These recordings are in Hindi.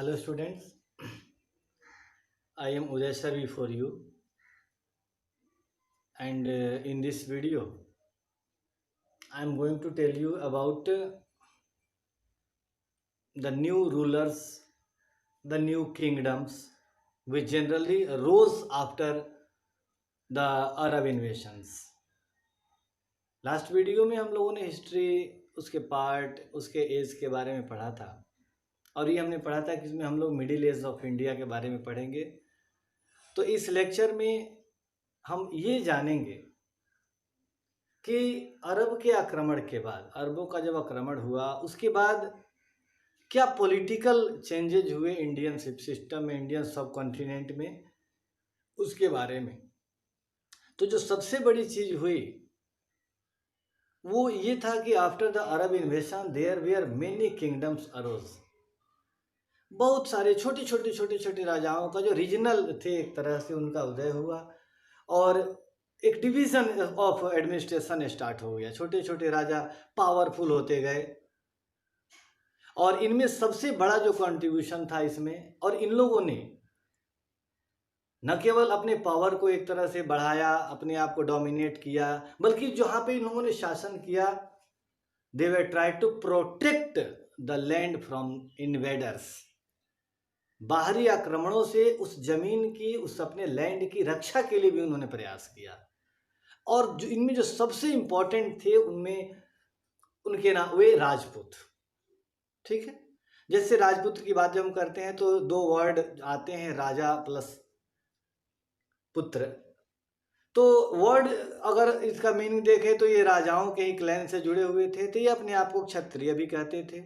Hello students, I am Uday sir before you, and in this video I am going to tell you about the new rulers, the new kingdoms which generally rose after the Arab invasions. Last video में हम लोगों ने हिस्ट्री, उसके पार्ट, उसके एज के बारे में पढ़ा था और ये हमने पढ़ा था कि इसमें हम लोग मिडिल एज ऑफ इंडिया के बारे में पढ़ेंगे। तो इस लेक्चर में हम ये जानेंगे कि अरब के आक्रमण के बाद, अरबों का जब आक्रमण हुआ उसके बाद क्या पॉलिटिकल चेंजेज हुए इंडियन सिस्टम में, इंडियन सब कॉन्टिनेंट में, उसके बारे में। तो जो सबसे बड़ी चीज़ हुई वो ये था कि after the Arab invasion there were many kingdoms arose. बहुत सारे छोटे छोटे राजाओं का जो रीजनल थे एक तरह से उनका उदय हुआ और एक डिवीज़न ऑफ एडमिनिस्ट्रेशन स्टार्ट हो गया। छोटे छोटे राजा पावरफुल होते गए और इनमें सबसे बड़ा जो कंट्रीब्यूशन था इसमें, और इन लोगों ने न केवल अपने पावर को एक तरह से बढ़ाया, अपने आप को डोमिनेट किया, बल्कि जहाँ पे इन लोगों ने शासन किया they were try to protect the land from invaders. बाहरी आक्रमणों से उस जमीन की, उस अपने लैंड की रक्षा के लिए भी उन्होंने प्रयास किया। और जो इनमें जो सबसे इम्पोर्टेंट थे उनमें उनके नाम वे राजपूत। ठीक है, जैसे राजपूत की बात जब हम करते हैं तो दो वर्ड आते हैं, राजा प्लस पुत्र। तो वर्ड अगर इसका मीनिंग देखें तो ये राजाओं के ही क्लैन से जुड़े हुए थे, तो ये अपने आप को क्षत्रिय भी कहते थे।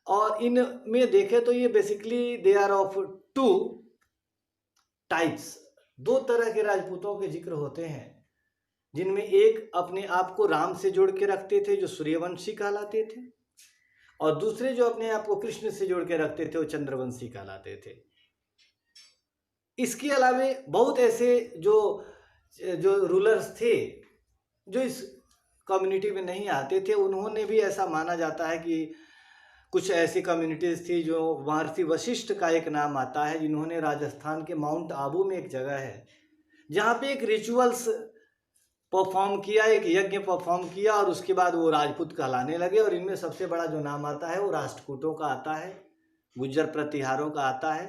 और इनमें देखें तो ये basically they are of two types. दो तरह के राजपूतों के जिक्र होते हैं, जिनमें एक अपने आप को राम से जोड़ के रखते थे जो सूर्यवंशी कहलाते थे, और दूसरे जो अपने आप को कृष्ण से जोड़ के रखते थे वो चंद्रवंशी कहलाते थे। इसके अलावा बहुत ऐसे जो रूलर्स थे जो इस कम्युनिटी में नहीं आते थे, उन्होंने भी ऐसा माना जाता है कि कुछ ऐसी कम्युनिटीज़ थी जो महर्षि वशिष्ठ का एक नाम आता है, जिन्होंने राजस्थान के माउंट आबू में एक जगह है जहाँ पे एक रिचुअल्स परफॉर्म किया, एक यज्ञ परफॉर्म किया और उसके बाद वो राजपूत कहलाने लगे। और इनमें सबसे बड़ा जो नाम आता है वो राष्ट्रकूटों का आता है, गुज्जर प्रतिहारों का आता है,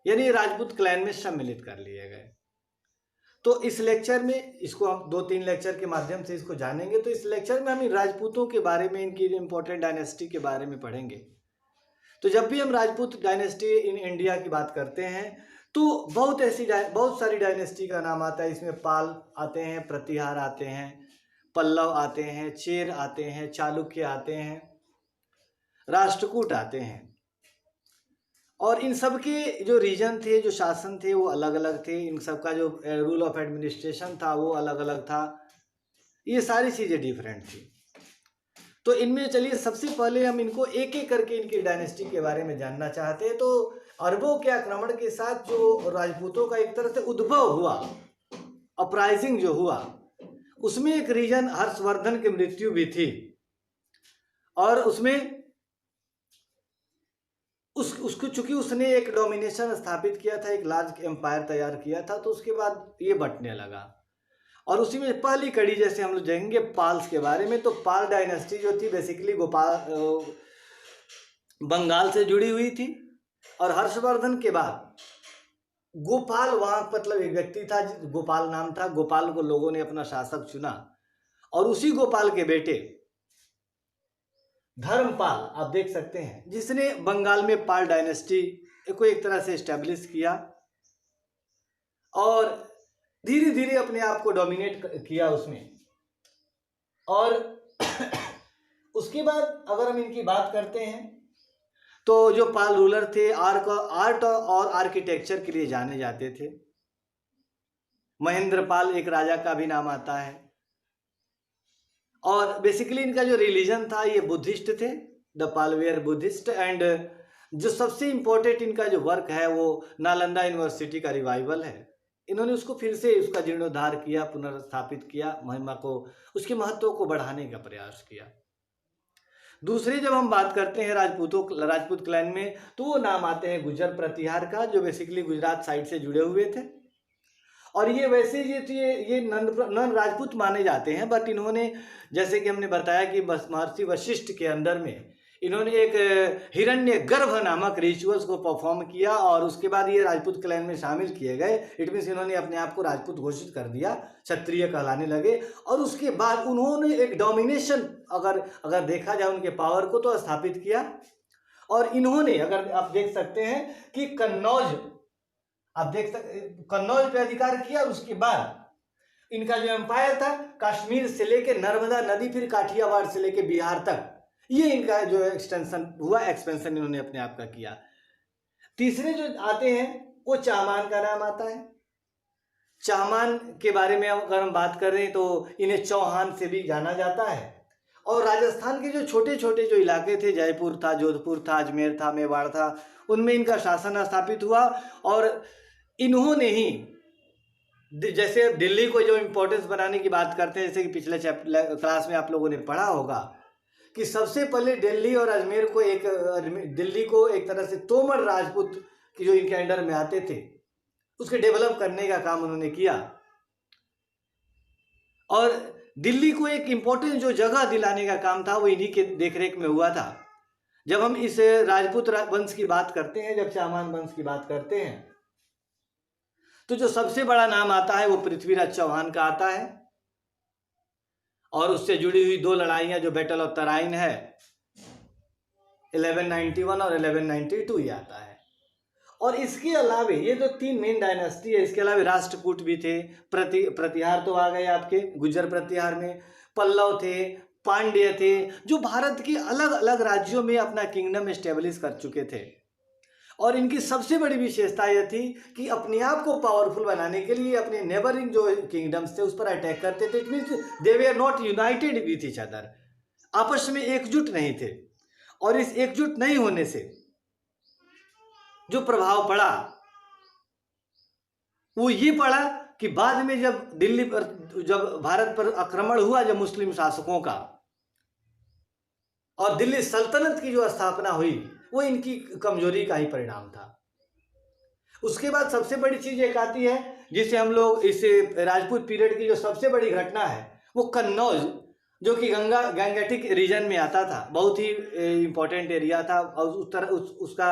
यानी राजपूत क्लैन में सम्मिलित कर लिए गए। तो इस लेक्चर में इसको हम 2-3 लेक्चर के माध्यम से इसको जानेंगे। तो इस लेक्चर में हम इन राजपूतों के बारे में, इनकी इंपॉर्टेंट डायनेस्टी के बारे में पढ़ेंगे। तो जब भी हम राजपूत डायनेस्टी इन इंडिया की बात करते हैं तो बहुत सारी डायनेस्टी का नाम आता है। इसमें पाल आते हैं, प्रतिहार आते हैं, पल्लव आते हैं, चेर आते हैं, चालुक्य आते हैं, राष्ट्रकूट आते हैं। और इन सब के जो रीजन थे, जो शासन थे वो अलग अलग थे। इन सब का जो रूल ऑफ एडमिनिस्ट्रेशन था वो अलग अलग था। ये सारी चीज़ें डिफरेंट थी। तो इनमें चलिए सबसे पहले हम इनको एक एक करके इनकी डायनेस्टी के बारे में जानना चाहते हैं। तो अरबों के आक्रमण के साथ जो राजपूतों का एक तरह से उद्भव हुआ, अपराइजिंग जो हुआ, उसमें एक रीजन हर्षवर्धन की मृत्यु भी थी। और उसमें उसको चूंकि उसने एक डोमिनेशन स्थापित किया था, एक लार्ज एम्पायर तैयार किया था, तो उसके बाद ये बंटने लगा। और उसी में पहली कड़ी जैसे हम लोग जाएंगे पाल्स के बारे में। तो पाल डायनेस्टी जो थी बेसिकली बंगाल से जुड़ी हुई थी। और हर्षवर्धन के बाद गोपाल वहां मतलब एक व्यक्ति था, गोपाल नाम था, गोपाल को लोगों ने अपना शासक चुना। और उसी गोपाल के बेटे धर्मपाल आप देख सकते हैं, जिसने बंगाल में पाल डायनेस्टी को एक तरह से एस्टेब्लिश किया और धीरे धीरे अपने आप को डोमिनेट किया उसमें। और उसके बाद अगर हम इनकी बात करते हैं तो जो पाल रूलर थे आर्ट और आर्किटेक्चर के लिए जाने जाते थे। महेंद्र पाल एक राजा का भी नाम आता है। और बेसिकली इनका जो रिलीजन था ये बुद्धिस्ट थे, the Pala were Buddhist. And जो सबसे इम्पोर्टेंट इनका जो वर्क है वो नालंदा यूनिवर्सिटी का रिवाइवल है। इन्होंने उसको फिर से उसका जीर्णोद्धार किया, पुनर्स्थापित किया, महिमा को, उसके महत्व को बढ़ाने का प्रयास किया। दूसरी जब हम बात करते हैं राजपूत क्लैन में, तो वो नाम आते हैं गुजर प्रतिहार का, जो बेसिकली गुजरात साइड से जुड़े हुए थे। और ये वैसे ये नन राजपूत माने जाते हैं, बट इन्होंने, जैसे कि हमने बताया कि महर्षि वशिष्ठ के अंदर में इन्होंने एक हिरण्य गर्भ नामक रिचुअल्स को परफॉर्म किया और उसके बाद ये राजपूत क्लैन में शामिल किए गए। इट मीन्स इन्होंने अपने आप को राजपूत घोषित कर दिया, क्षत्रिय कहलाने लगे। और उसके बाद उन्होंने एक डोमिनेशन, अगर देखा जाए उनके पावर को, तो स्थापित किया। और इन्होंने, अगर आप देख सकते हैं कि कन्नौज पे अधिकार किया। उसके बाद इनका जो एम्पायर था, कश्मीर से लेके नर्मदा नदी, फिर काठियावाड़ से लेके बिहार तक, ये इनका जो एक्सटेंशन हुआ, एक्सपेंशन इन्होंने अपने आप का किया। तीसरे जो आते हैं वो चामान का नाम आता है। चामान के बारे में अगर हम बात कर रहे हैं तो इन्हें चौहान से भी जाना जाता है। और राजस्थान के जो छोटे छोटे जो इलाके थे, जयपुर था, जोधपुर था, अजमेर था, मेवाड़ था, उनमें इनका शासन स्थापित हुआ। और इन्होंने ही, जैसे दिल्ली को जो इम्पोर्टेंस बनाने की बात करते हैं, जैसे कि पिछले क्लास में आप लोगों ने पढ़ा होगा कि सबसे पहले दिल्ली और अजमेर को दिल्ली को एक तरह से तोमर राजपूत की जो इनके अंडर में आते थे, उसके डेवलप करने का काम उन्होंने किया। और दिल्ली को एक इम्पोर्टेंट जो जगह दिलाने का काम था, वो इन्हीं के देखरेख में हुआ था। जब हम इस राजपूत वंश की बात करते हैं, जब चामान वंश की बात करते हैं, तो जो सबसे बड़ा नाम आता है वो पृथ्वीराज चौहान का आता है। और उससे जुड़ी हुई दो लड़ाइयां, जो बैटल ऑफ तराइन है 1191 और 1192, ये आता है। और इसके अलावे ये जो तीन मेन डायनेस्टी है, इसके अलावा राष्ट्रकूट भी थे, प्रतिहार तो आ गए आपके गुजर प्रतिहार में, पल्लव थे, पांड्य थे, जो भारत के अलग अलग राज्यों में अपना किंगडम एस्टेब्लिश कर चुके थे। और इनकी सबसे बड़ी विशेषता यह थी कि अपने आप को पावरफुल बनाने के लिए अपने नेबरिंग जो किंगडम्स थे उस पर अटैक करते थे। It means they were are not united with each other, आपस में एकजुट नहीं थे। और इस एकजुट नहीं होने से जो प्रभाव पड़ा वो ये पड़ा कि बाद में जब भारत पर आक्रमण हुआ, जब मुस्लिम शासकों का, और दिल्ली सल्तनत की जो स्थापना हुई, वो इनकी कमजोरी का ही परिणाम था। उसके बाद सबसे बड़ी चीज एक आती है, जिसे हम लोग इस राजपूत पीरियड की जो सबसे बड़ी घटना है, वो कन्नौज, जो कि गंगेटिक रीजन में आता था, बहुत ही इंपॉर्टेंट एरिया था। और उसका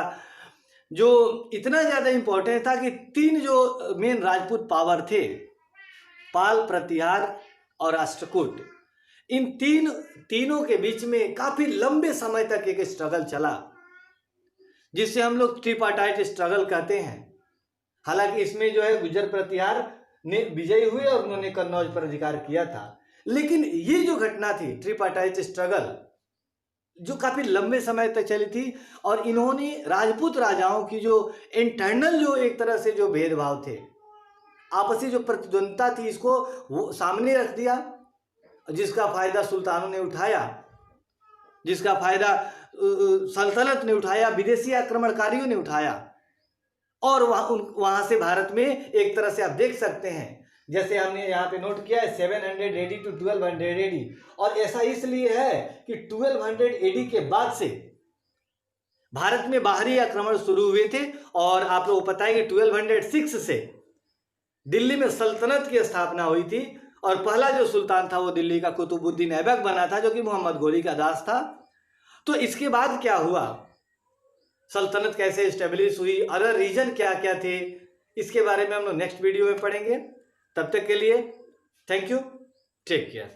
जो इतना ज़्यादा इम्पोर्टेंट था कि तीन जो मेन राजपूत पावर थे, पाल, प्रतिहार और राष्ट्रकूट, इन तीनों के बीच में काफ़ी लंबे समय तक एक स्ट्रगल चला, जिसे हम लोग ट्रिपार्टाइट स्ट्रगल कहते हैं। हालांकि इसमें जो है गुजर प्रतिहार ने विजयी हुए और उन्होंने कन्नौज पर अधिकार किया था, लेकिन ये जो घटना थी ट्रिपार्टाइट स्ट्रगल, जो काफ़ी लंबे समय तक चली थी, और इन्होंने राजपूत राजाओं की जो इंटरनल जो एक तरह से जो भेदभाव थे, आपसी जो प्रतिद्वंदता थी, इसको वो सामने रख दिया, जिसका फायदा सुल्तानों ने उठाया, जिसका फायदा सल्तनत ने उठाया, विदेशी आक्रमणकारियों ने उठाया। और वहाँ से भारत में एक तरह से आप देख सकते हैं, जैसे हमने यहाँ पे नोट किया है 700 AD to 1200 AD, और ऐसा इसलिए है कि 1200 AD के बाद से भारत में बाहरी आक्रमण शुरू हुए थे। और आप लोगों को पता है कि 1206 से दिल्ली में सल्तनत की स्थापना हुई थी, और पहला जो सुल्तान था वो दिल्ली का कुतुबुद्दीन ऐबक बना था, जो कि मोहम्मद घोरी का दास था। तो इसके बाद क्या हुआ, सल्तनत कैसे एस्टेब्लिश हुई, अदर रीजन क्या क्या थे, इसके बारे में हम लोग नेक्स्ट वीडियो में पढ़ेंगे। तब तक के लिए थैंक यू, टेक केयर।